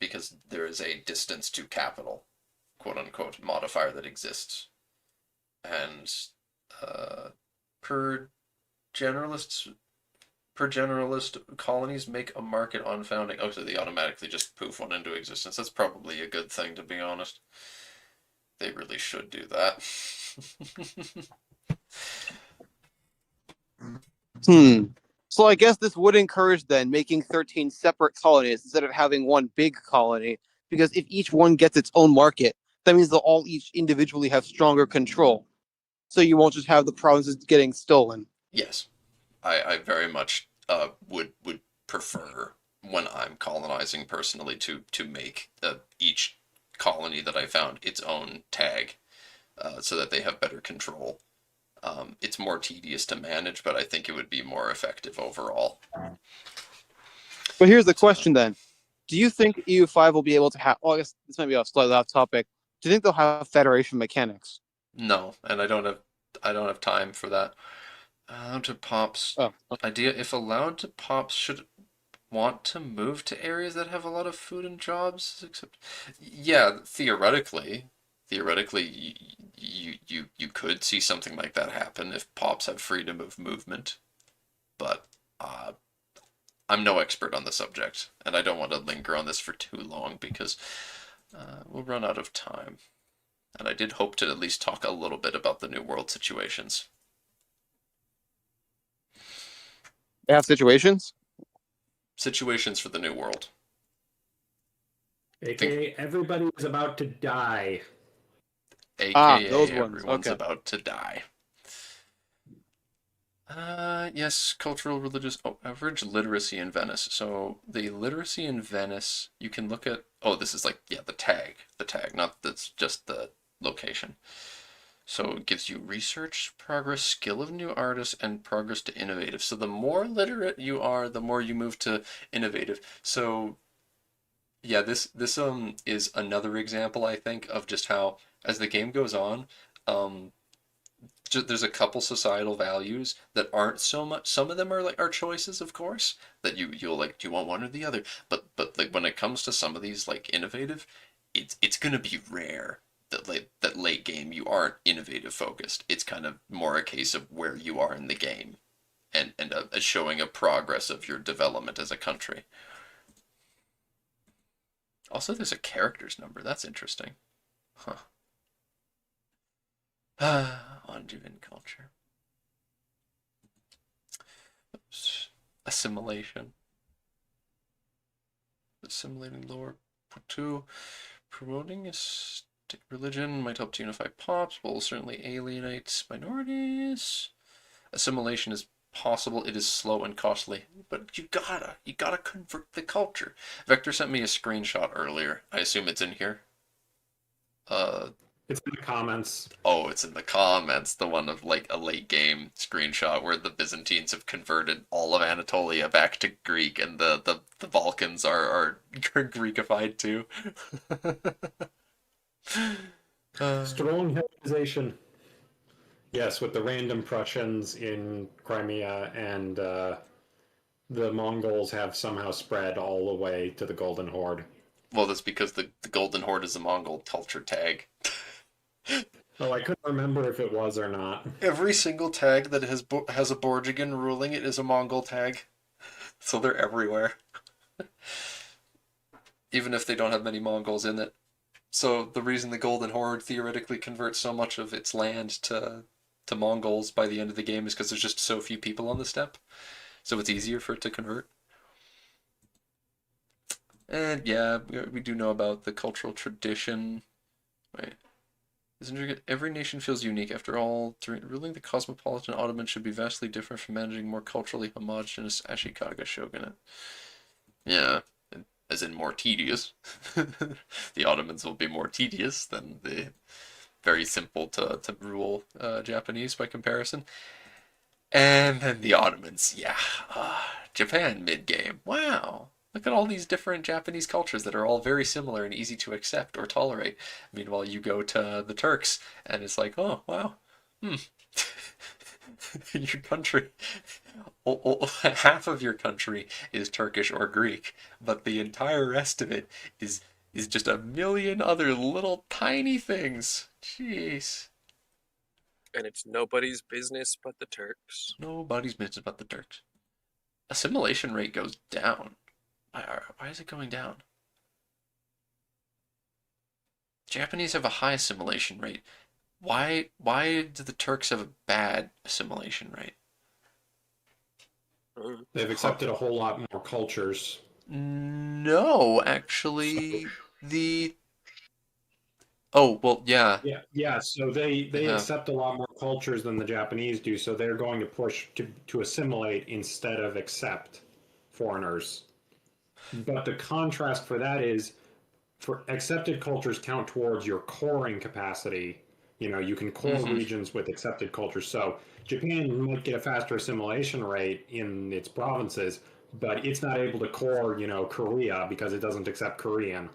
there is a distance to capital, quote unquote, modifier that exists, and uh, per generalists per generalist colonies make a market on founding. Oh, so they automatically just poof one into existence. That's probably a good thing, to be honest. They really should do that. So I guess this would encourage then making 13 separate colonies instead of having one big colony, because if each one gets its own market, that means they'll all each individually have stronger control. So you won't just have the provinces getting stolen. Yes, I very much would prefer when I'm colonizing personally to make each colony that I found its own tag, so that they have better control. It's more tedious to manage, but I think it would be more effective overall. But here's the question then. Do you think EU5 will be able to have, well, I guess this might be a slightly off topic. Do you think they'll have Federation mechanics? No, and I don't have time for that. Allowed to pops. Oh, Idea if allowed to pops should want to move to areas that have a lot of food and jobs, except yeah, theoretically you could see something like that happen if pops have freedom of movement, but I'm no expert on the subject, and I don't want to linger on this for too long because we'll run out of time. And I did hope to at least talk a little bit about the New World situations. they have situations? Situations for the New World. AKA everybody is about to die. AKA those ones. everyone's Okay. about to die. Yes, cultural, religious, average literacy in Venice. So the literacy in Venice, you can look at, this is like, yeah, the tag, not that's just the location. So it gives you research, progress, skill of new artists, and progress to innovative. So the more literate you are, the more you move to innovative. So yeah, this is another example, I think, of just how as the game goes on, um, there's a couple societal values that aren't so much. Some of them are like our choices, of course, that you'll like. Do you want one or the other? But like when it comes to some of these like innovative, it's gonna be rare that late game you aren't innovative focused. It's kind of more a case of where you are in the game, and a showing a progress of your development as a country. Also, there's a character's number. That's interesting. Huh. Onjuvan culture. Oops. Assimilation. Assimilating lower two. Promoting a state religion might help to unify pops, but will certainly alienate minorities. Assimilation is possible. It is slow and costly, but you gotta convert the culture. Vector sent me a screenshot earlier. I assume it's in here. It's in the comments. Oh, it's in the comments. The one of like a late game screenshot where the Byzantines have converted all of Anatolia back to Greek, and the Balkans are Greekified too. Strong Hellenization. Yes, with the random Prussians in Crimea, and the Mongols have somehow spread all the way to the Golden Horde. Well, that's because the Golden Horde is a Mongol culture tag. Oh, I couldn't remember if it was or not. Every single tag that has a Borjigan ruling it is a Mongol tag. So they're everywhere. Even if they don't have many Mongols in it. So the reason the Golden Horde theoretically converts so much of its land to Mongols by the end of the game is because there's just so few people on the steppe. So it's easier for it to convert. And yeah, we do know about the cultural tradition. Right. Every nation feels unique. After all, ruling the cosmopolitan Ottoman should be vastly different from managing more culturally homogeneous Ashikaga shogunate. Yeah, as in more tedious. The Ottomans will be more tedious than the very simple to rule Japanese by comparison. And then the Ottomans, yeah. Japan mid-game. Wow. Look at all these different Japanese cultures that are all very similar and easy to accept or tolerate. Meanwhile, you go to the Turks, and it's like, oh, wow. Your country, half of your country is Turkish or Greek, but the entire rest of it is just a million other little tiny things. Jeez. And it's nobody's business but the Turks. Nobody's business but the Turks. Assimilation rate goes down. Why is it going down? Japanese have a high assimilation rate. Why do the Turks have a bad assimilation rate? They've accepted a whole lot more cultures. No, actually, the... Oh, well, yeah. Yeah. So they accept a lot more cultures than the Japanese do. So they're going to push to assimilate instead of accept foreigners. But the contrast for that is, for accepted cultures count towards your coring capacity. You know, you can core regions with accepted cultures. So Japan might get a faster assimilation rate in its provinces, but it's not able to core, Korea because it doesn't accept Korean.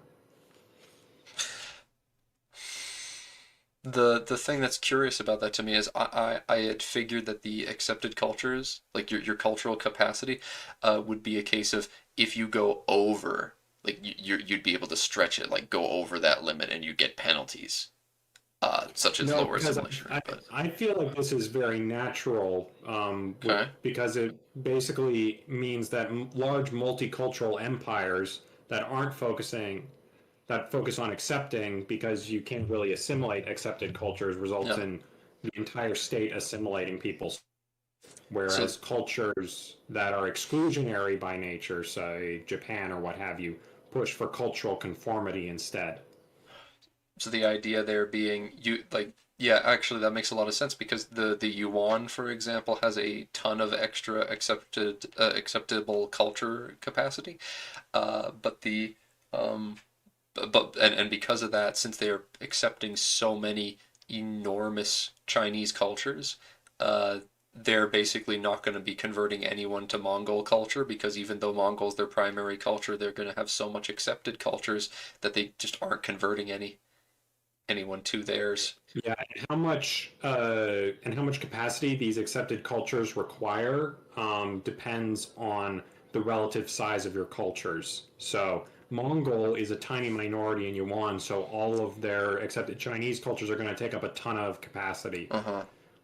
The thing that's curious about that to me is I had figured that the accepted cultures, like your cultural capacity, would be a case of if you go over, like you'd be able to stretch it, like go over that limit, and you get penalties, such as lower assimilation rate. But I feel like this is very natural, okay. because it basically means that large multicultural empires that focus on accepting, because you can't really assimilate accepted cultures, results in the entire state assimilating people. Whereas cultures that are exclusionary by nature, say Japan or what have you, push for cultural conformity instead. So the idea there being actually that makes a lot of sense, because the yuan, for example, has a ton of extra acceptable culture capacity, but because of that, since they are accepting so many enormous Chinese cultures, they're basically not going to be converting anyone to Mongol culture, because even though Mongol's their primary culture, they're going to have so much accepted cultures that they just aren't converting anyone to theirs. Yeah, and how much capacity these accepted cultures require depends on the relative size of your cultures. So Mongol is a tiny minority in Yuan, so all of their, except the Chinese cultures, are going to take up a ton of capacity,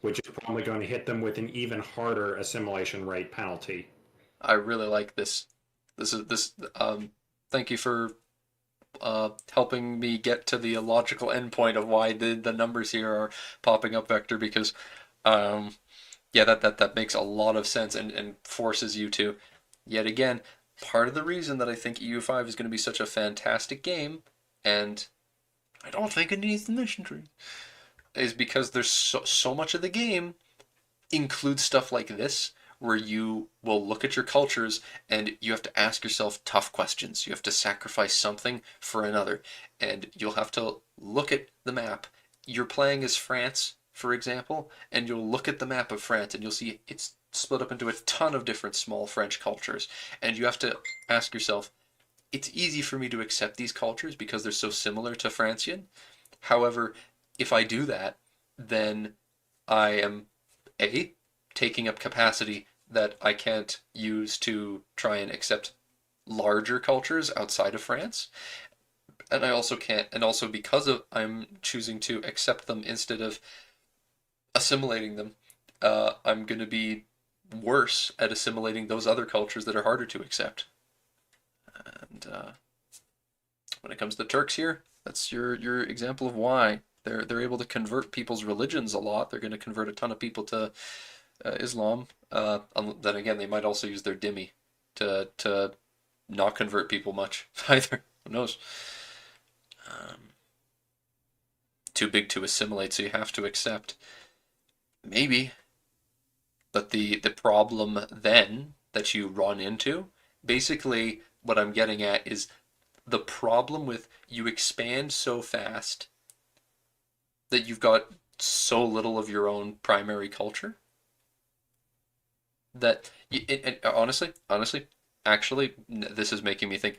which is probably going to hit them with an even harder assimilation rate penalty. I really like this. Thank you for helping me get to the logical endpoint of why the numbers here are popping up, Vector, because yeah, that makes a lot of sense and forces you to, yet again, part of the reason that I think EU5 is going to be such a fantastic game, and I don't think it needs the mission tree, is because there's so much of the game includes stuff like this, where you will look at your cultures and you have to ask yourself tough questions. You have to sacrifice something for another, and you'll have to look at the map. You're playing as France, for example, and you'll look at the map of France and you'll see it's split up into a ton of different small French cultures, and you have to ask yourself, it's easy for me to accept these cultures because they're so similar to Francian. However, if I do that, then I am A, taking up capacity that I can't use to try and accept larger cultures outside of France. And I also can't, and also because of I'm choosing to accept them instead of assimilating them, I'm going to be worse at assimilating those other cultures that are harder to accept. And when it comes to Turks here, that's your example of why they're able to convert people's religions a lot. They're going to convert a ton of people to Islam. Then again, they might also use their dhimmi to not convert people much either. Who knows? Too big to assimilate, so you have to accept. Maybe. But the problem then that you run into, basically what I'm getting at is the problem with you expand so fast that you've got so little of your own primary culture that honestly, actually, this is making me think.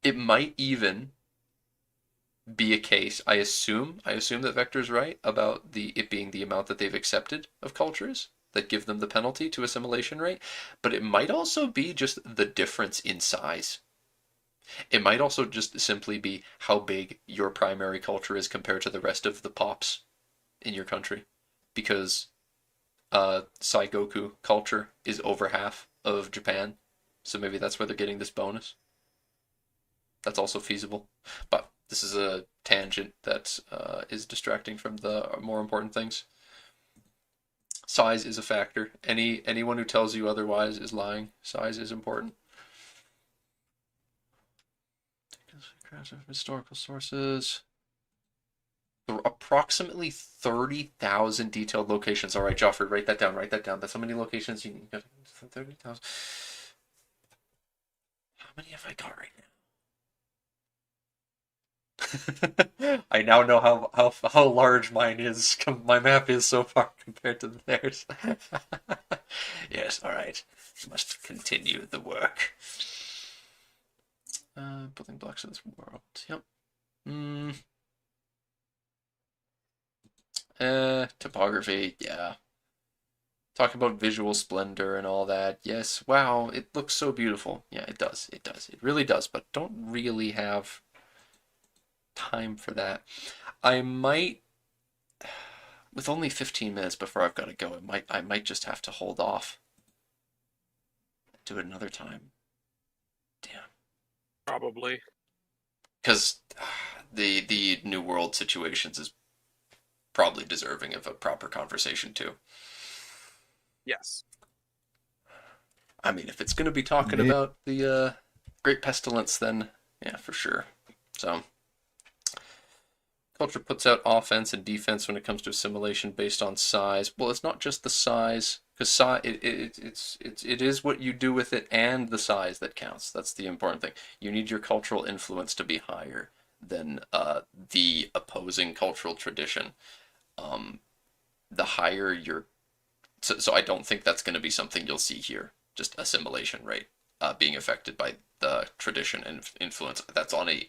It might even be a case. I assume that Vector's right about it being the amount that they've accepted of cultures that give them the penalty to assimilation rate, but it might also be just the difference in size. It might also just simply be how big your primary culture is compared to the rest of the pops in your country, because Saigoku culture is over half of Japan, so maybe that's where they're getting this bonus. That's also feasible, but this is a tangent that is distracting from the more important things. Size is a factor. Anyone who tells you otherwise is lying. Size is important. Historical sources. There are approximately 30,000 detailed locations. All right, Joffrey, write that down. Write that down. That's how many locations you got. 30,000. How many have I got right now? I now know how large mine is. My map is so far compared to theirs. Yes, all right. Must continue the work. Building blocks of this world. Yep. Topography. Yeah. Talk about visual splendor and all that. Yes. Wow. It looks so beautiful. Yeah, it does. It does. It really does. But don't really have time for that. I might, with only 15 minutes before I've got to go, I might just have to hold off. Do it another time. Damn. Probably. Because the New World situations is probably deserving of a proper conversation too. Yes. I mean, if it's going to be talking about the Great Pestilence, then yeah, for sure. So, culture puts out offense and defense when it comes to assimilation based on size. Well, it's not just the size, because it is what you do with it and the size that counts. That's the important thing. You need your cultural influence to be higher than the opposing cultural tradition. The higher your so I don't think that's going to be something you'll see here. Just assimilation rate being affected by the tradition and influence. That's on a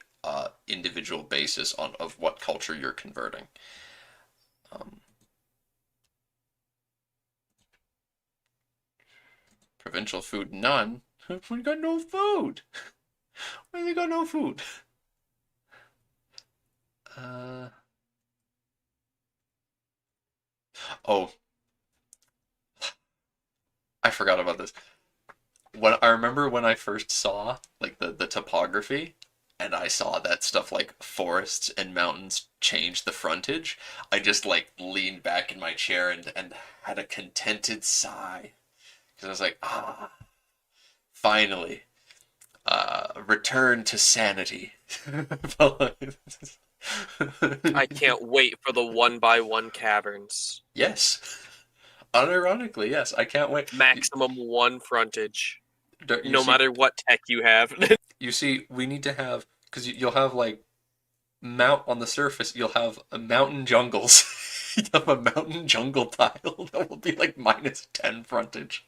individual basis of what culture you're converting. Provincial food, none. We got no food. Why they got no food? Uh. Oh, I forgot about this. When I remember when I first saw like the topography, and I saw that stuff like forests and mountains change the frontage, I just like leaned back in my chair and had a contented sigh because I was like, ah, finally, return to sanity. I can't wait for the 1x1 caverns. Yes. Unironically, yes. I can't wait. Maximum one frontage. You No see, matter what tech you have. you see, we need to have because you'll have like mount on the surface. You'll have mountain jungles. You have a mountain jungle tile that will be like -10 frontage,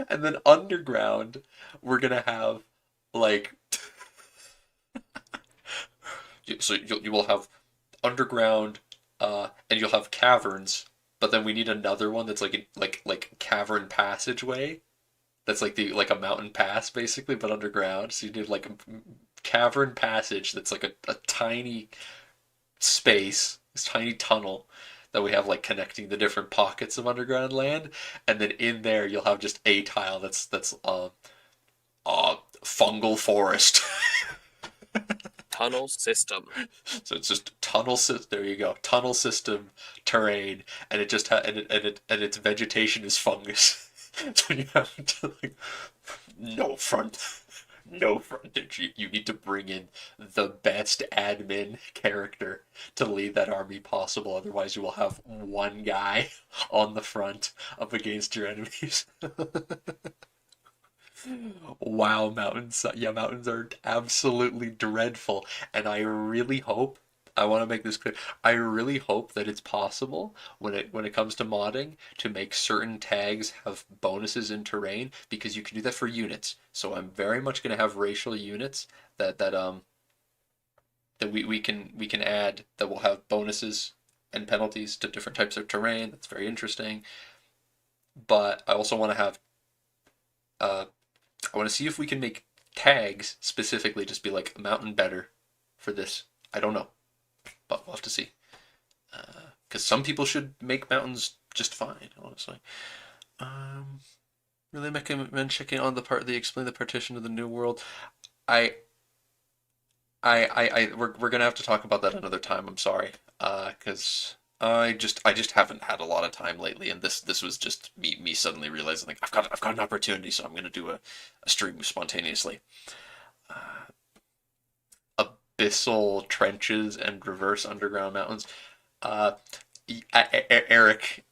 and then underground we're gonna have like so you will have underground, and you'll have caverns, but then we need another one that's like cavern passageway. That's like the like a mountain pass basically, but underground. So you need like a cavern passage that's like a tiny space, this tiny tunnel that we have like connecting the different pockets of underground land, and then in there you'll have just a tile that's fungal forest. Tunnel system. So it's just tunnel system. There you go, tunnel system terrain, and it just and its vegetation is fungus. So you have to like no frontage. You need to bring in the best admin character to lead that army possible. Otherwise, you will have one guy on the front up against your enemies. Wow, mountains. Yeah, mountains are absolutely dreadful. And I really hope, I want to make this clear, I really hope that it's possible when it comes to modding to make certain tags have bonuses in terrain, because you can do that for units. So I'm very much going to have racial units that we can add that will have bonuses and penalties to different types of terrain. That's very interesting. But I also want to have I want to see if we can make tags specifically just be like mountain better for this. I don't know, but we'll have to see. Because some people should make mountains just fine, honestly. Really recommend checking on the part they explain the partition of the new world. We're gonna have to talk about that another time. I'm sorry, because I just haven't had a lot of time lately, and this was just me suddenly realizing like I've got an opportunity, so I'm gonna do a stream spontaneously. Abyssal trenches and reverse underground mountains. Eric,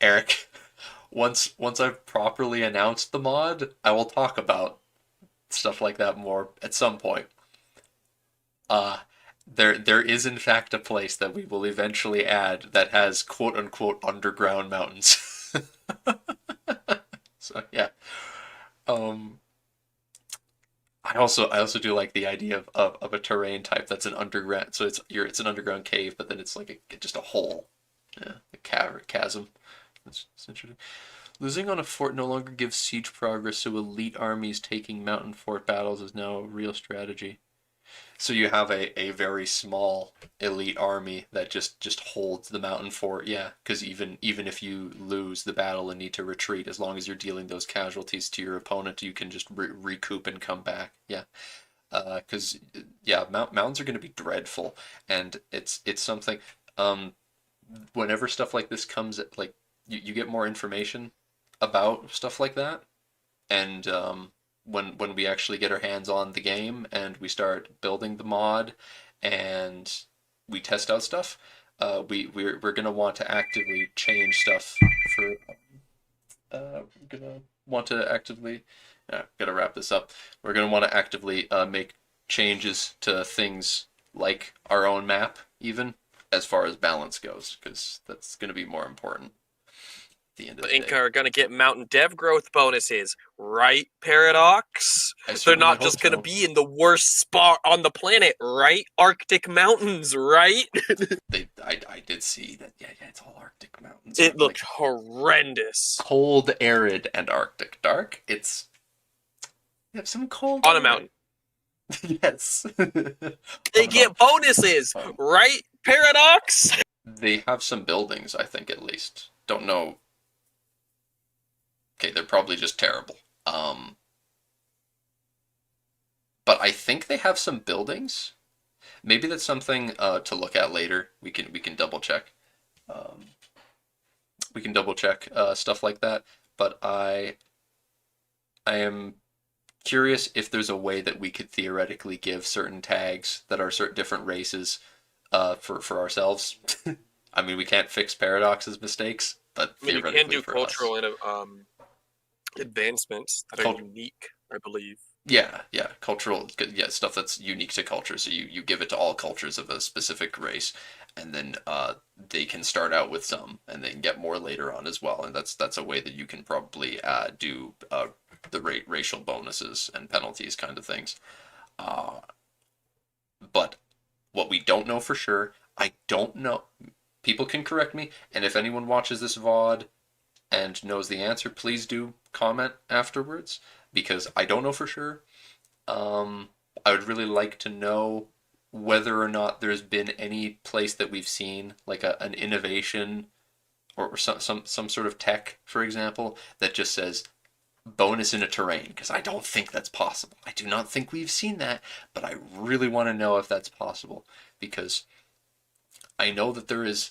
once I've properly announced the mod, I will talk about stuff like that more at some point. There is in fact a place that we will eventually add that has quote unquote underground mountains. So yeah. I also do like the idea of a terrain type that's an underground, so it's an underground cave, but then it's like just a hole. Yeah, a chasm. That's interesting. Losing on a fort no longer gives siege progress, so elite armies taking mountain fort battles is now a real strategy. So you have a very small elite army that just holds the mountain fort, yeah. Because even if you lose the battle and need to retreat, as long as you're dealing those casualties to your opponent, you can just recoup and come back, yeah. Because yeah, mountains are going to be dreadful, and it's something. Whenever stuff like this comes, like you get more information about stuff like that, and when we actually get our hands on the game and we start building the mod and we test out stuff, we're gonna want to actively change stuff for. We're gonna want to actively. Gotta wrap this up. We're gonna want to actively make changes to things like our own map, even as far as balance goes, because that's gonna be more important. The end of the Inca day. are going to get mountain dev growth bonuses, right, Paradox? They're not just going to be in the worst spot on the planet, right? Arctic mountains, right? I did see that. Yeah, it's all Arctic mountains. It looked horrendous. Cold, arid, and Arctic. Dark. It's They have some coal On a mountain. Yes. They get bonuses, right? Paradox. They have some buildings, I think, at least. Don't know. Okay, they're probably just terrible. But I think they have some buildings. Maybe that's something to look at later. We can double check. We can double check stuff like that. But I am curious if there's a way that we could theoretically give certain tags that are certain different races for ourselves. I mean, we can't fix Paradox's mistakes, but I mean, you theoretically can do for cultural us. advancements that are unique, I believe. Yeah, cultural, yeah, stuff that's unique to culture. So you give it to all cultures of a specific race, and then they can start out with some, and they can get more later on as well. And that's a way that you can probably do the racial bonuses and penalties kind of things. But what we don't know for sure, I don't know. People can correct me, and if anyone watches this VOD and knows the answer, please do comment afterwards, because I don't know for sure. I would really like to know whether or not there's been any place that we've seen like an innovation or some sort of tech, for example, that just says bonus in a terrain, because I don't think that's possible. I do not think we've seen that, but I really want to know if that's possible, because I know that there is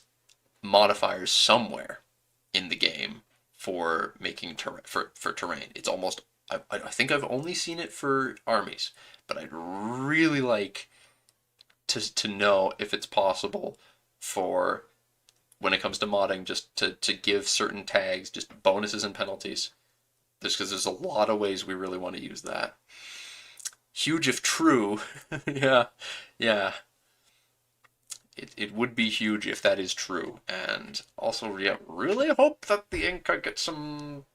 modifiers somewhere in the game for making for terrain. It's almost I think I've only seen it for armies, but I'd really like to know if it's possible for when it comes to modding, just to give certain tags just bonuses and penalties. Just because there's a lot of ways we really want to use that. Huge if true. Yeah. It would be huge if that is true. And also, yeah, really hope that the Inca get some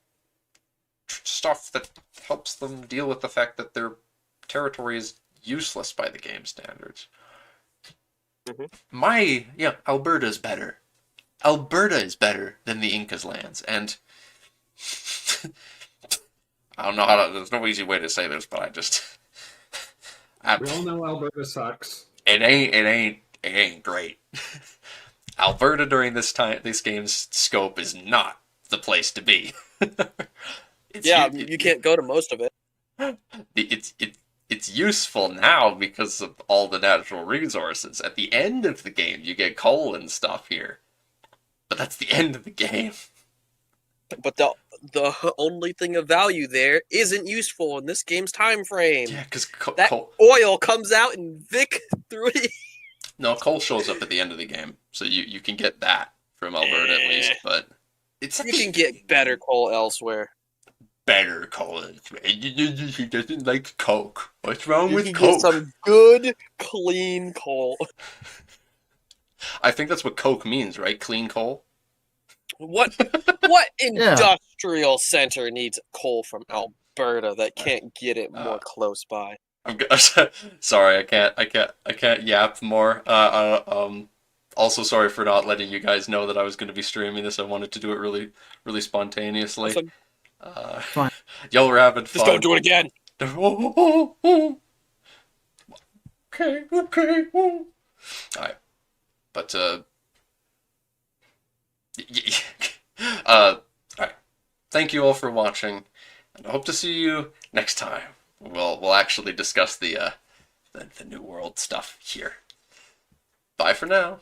stuff that helps them deal with the fact that their territory is useless by the game standards. Mm-hmm. Alberta's better. Alberta is better than the Inca's lands, and I don't know there's no easy way to say this, but We all know Alberta sucks. It ain't great. Alberta during this game's scope is not the place to be. You can't go to most of it. It's useful now because of all the natural resources. At the end of the game, you get coal and stuff here, but that's the end of the game. But the only thing of value there isn't useful in this game's time frame. Yeah, because oil comes out in Vic 3. No, coal shows up at the end of the game, so you can get that from Alberta at least. But you can get better coal elsewhere. Better coal. He doesn't like Coke. What's wrong with You Coke? get some good, clean coal. I think that's what Coke means, right? Clean coal. What industrial center needs coal from Alberta that can't get it more close by? I'm sorry, I can't yap more. Also sorry for not letting you guys know that I was going to be streaming this. I wanted to do it really, really spontaneously. Fine. Y'all were having fun. Just don't do it again. Okay. All right, but all right. Thank you all for watching, and I hope to see you next time. We'll actually discuss the New World stuff here. Bye for now.